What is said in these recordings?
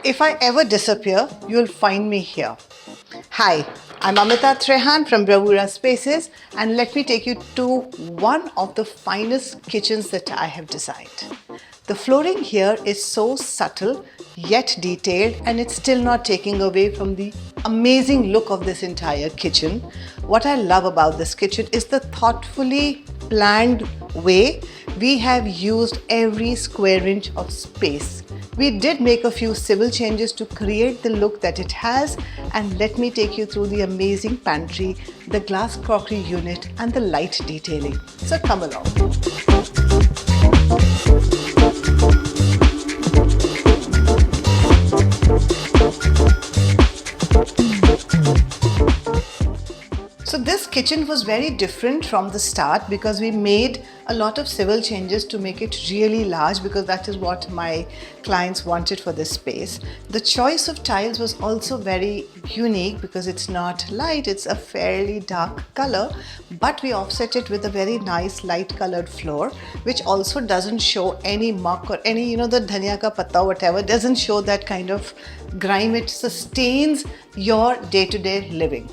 If I ever disappear, you'll find me here. Hi, I'm Amita from Bravura Spacious, and let me take you to one of the finest kitchens that I have designed. The flooring here is so subtle yet detailed, and it's still not taking away from the amazing look of this entire kitchen. What I love about this kitchen is the thoughtfully planned way we have used every square inch of space. We did make a few civil changes to create the look that it has, and let me take you through the amazing pantry, the glass crockery unit and the light detailing. So come along. So this kitchen was very different from the start because we made a lot of civil changes to make it really large, because that is what my clients wanted for this space. The choice of tiles was also very unique because it's not light, it's a fairly dark color, but we offset it with a very nice light colored floor, which also doesn't show any muck or any, the dhania ka patta, whatever, doesn't show that kind of grime. It sustains your day-to-day living.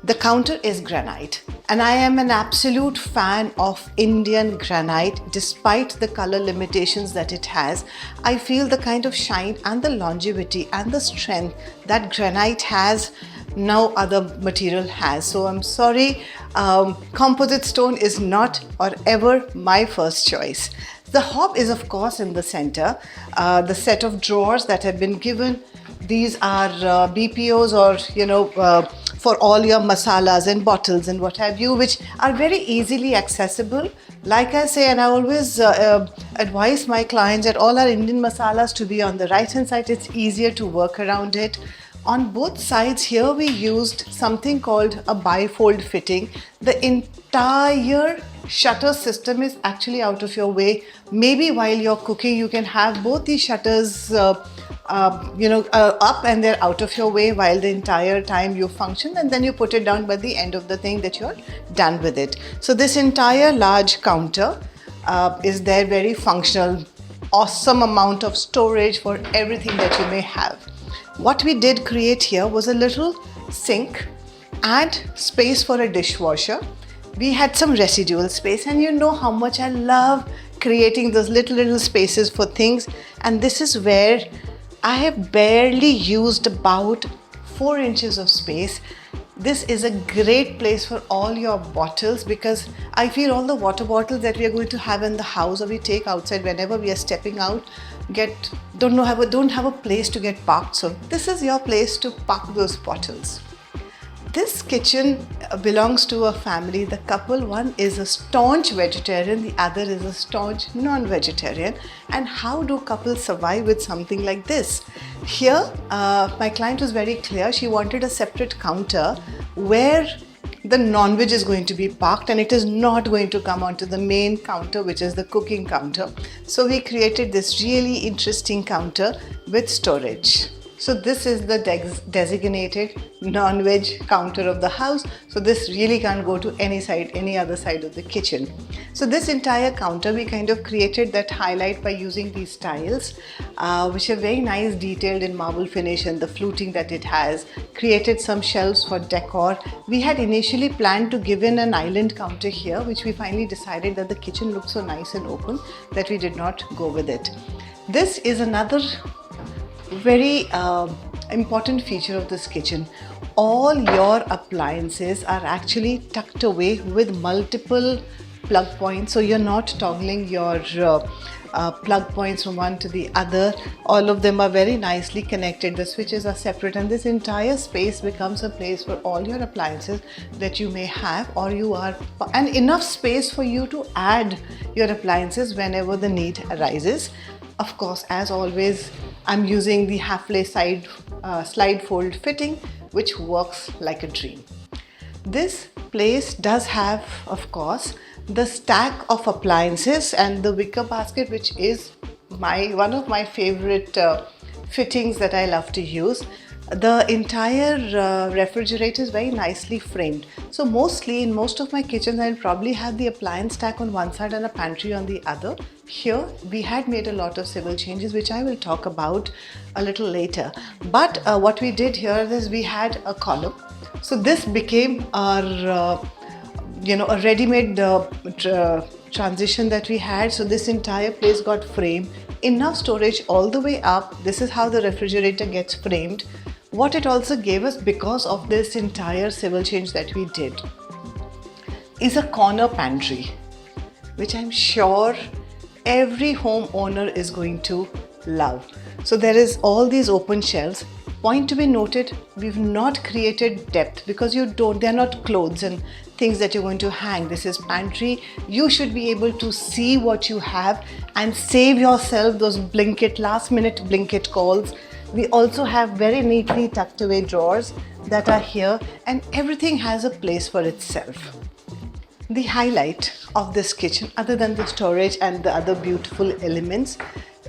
The counter is granite, and I am an absolute fan of Indian granite. Despite the color limitations that it has, I feel the kind of shine and the longevity and the strength that granite has, no other material has. So I'm sorry, composite stone is not or ever my first choice. The hob is of course in the center. The set of drawers that have been given, these are BPOs, or for all your masalas and bottles and what have you, which are very easily accessible. Like I say, and I always advise my clients that all our Indian masalas to be on the right hand side. It's easier to work around it. On both sides here we used something called a bifold fitting. The entire shutter system is actually out of your way. Maybe while you're cooking you can have both these shutters up, and they're out of your way while the entire time you function, and then you put it down by the end of the thing that you're done with it. So this entire large counter is there, very functional, awesome amount of storage for everything that you may have. What we did create here was a little sink and space for a dishwasher. We had some residual space, and you know how much I love creating those little spaces for things, and this is where I have barely used about 4 inches of space. This is a great place for all your bottles, because I feel all the water bottles that we are going to have in the house or we take outside whenever we are stepping out don't have a place to get parked. So this is your place to park those bottles. This kitchen belongs to a family. The couple, one is a staunch vegetarian, the other is a staunch non-vegetarian. And how do couples survive with something like this? Here, my client was very clear. She wanted a separate counter where the non-veg is going to be parked, and it is not going to come onto the main counter, which is the cooking counter. So we created this really interesting counter with storage. So this is the designated non-veg counter of the house. So this really can't go to any other side of the kitchen. So this entire counter, we kind of created that highlight by using these tiles, which are very nice, detailed in marble finish, and the fluting that it has. Created some shelves for decor. We had initially planned to give in an island counter here, which we finally decided that the kitchen looked so nice and open that we did not go with it. This is another very important feature of this kitchen. All your appliances are actually tucked away with multiple plug points, so you're not toggling your plug points from one to the other. All of them are very nicely connected. The switches are separate, and this entire space becomes a place for all your appliances that you may have, and enough space for you to add your appliances whenever the need arises. Of course, as always, I'm using the halfway side slide fold fitting, which works like a dream. This place does have, of course, the stack of appliances and the wicker basket, which is one of my favorite fittings that I love to use. The entire refrigerator is very nicely framed. So mostly in most of my kitchens I'll probably have the appliance stack on one side and a pantry on the other. Here we had made a lot of civil changes which I will talk about a little later. But what we did here is we had a column. So this became our a ready-made transition that we had. So this entire place got framed. Enough storage all the way up. This is how the refrigerator gets framed. What it also gave us, because of this entire civil change that we did, is a corner pantry, which I'm sure every homeowner is going to love. So there is all these open shelves. Point to be noted, we've not created depth because they're not clothes and things that you're going to hang. This is pantry. You should be able to see what you have and save yourself those last minute blinket calls. We also have very neatly tucked away drawers that are here, and everything has a place for itself. The highlight of this kitchen, other than the storage and the other beautiful elements,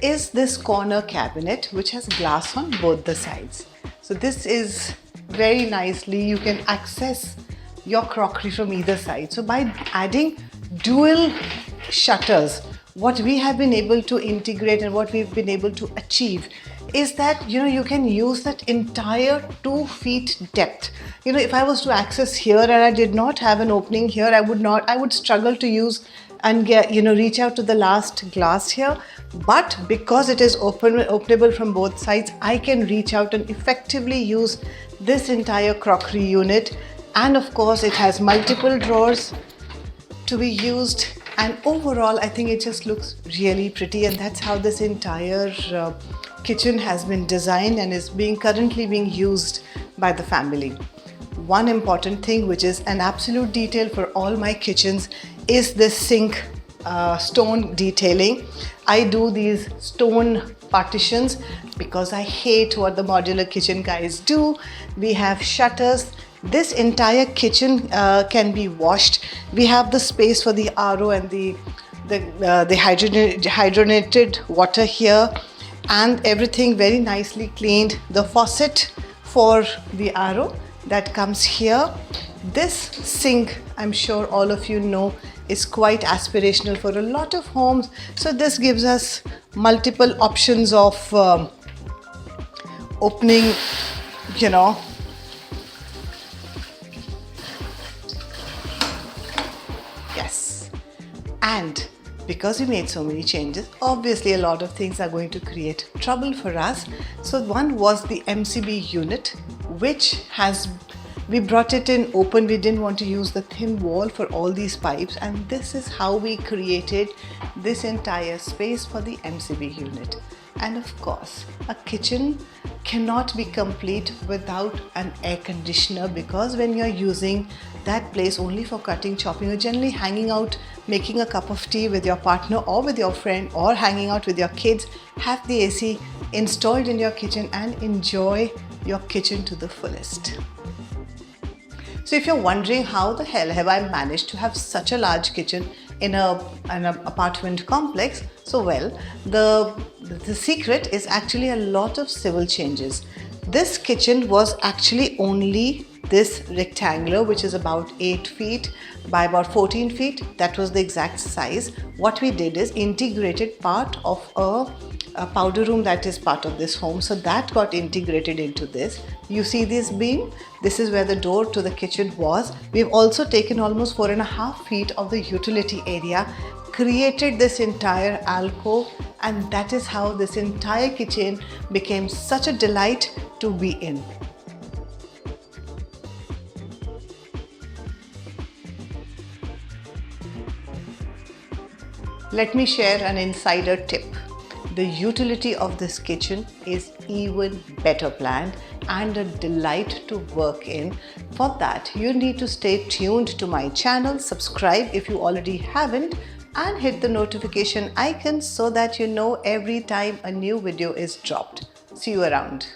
is this corner cabinet which has glass on both the sides. So this is very nicely, you can access your crockery from either side. So by adding dual shutters, what we have been able to integrate and what we've been able to achieve is that you can use that entire 2 feet depth. If I was to access here and I did not have an opening here, I would struggle to use and reach out to the last glass here. But because it is openable from both sides, I can reach out and effectively use this entire crockery unit. And of course it has multiple drawers to be used, and overall I think it just looks really pretty, and that's how this entire kitchen has been designed and is currently being used by the family. One important thing which is an absolute detail for all my kitchens is this sink stone detailing. I do these stone partitions because I hate what the modular kitchen guys do. We have shutters. This entire kitchen can be washed. We have the space for the RO and the hydrogenated water here, and everything very nicely cleaned. The faucet for the RO that comes here. This sink, I'm sure all of you know, is quite aspirational for a lot of homes. So this gives us multiple options of opening, Yes. And because we made so many changes, obviously a lot of things are going to create trouble for us. So one was the MCB unit, which we brought it in open. We didn't want to use the thin wall for all these pipes, and this is how we created this entire space for the MCB unit. And of course, a kitchen cannot be complete without an air conditioner, because when you're using that place only for cutting, chopping, or generally hanging out, making a cup of tea with your partner or with your friend, or hanging out with your kids, have the AC installed in your kitchen and enjoy your kitchen to the fullest. So if you're wondering how the hell have I managed to have such a large kitchen in an apartment complex, so well, the secret is actually a lot of civil changes. This kitchen was actually only this rectangular, which is about 8 feet by about 14 feet. That was the exact size. What we did is integrated part of a powder room that is part of this home. So that got integrated into this. You see this beam? This is where the door to the kitchen was. We've also taken almost 4.5 feet of the utility area, created this entire alcove, and that is how this entire kitchen became such a delight to be in. Let me share an insider tip. The utility of this kitchen is even better planned and a delight to work in. For that, you need to stay tuned to my channel, subscribe if you already haven't, and hit the notification icon so that you know every time a new video is dropped. See you around.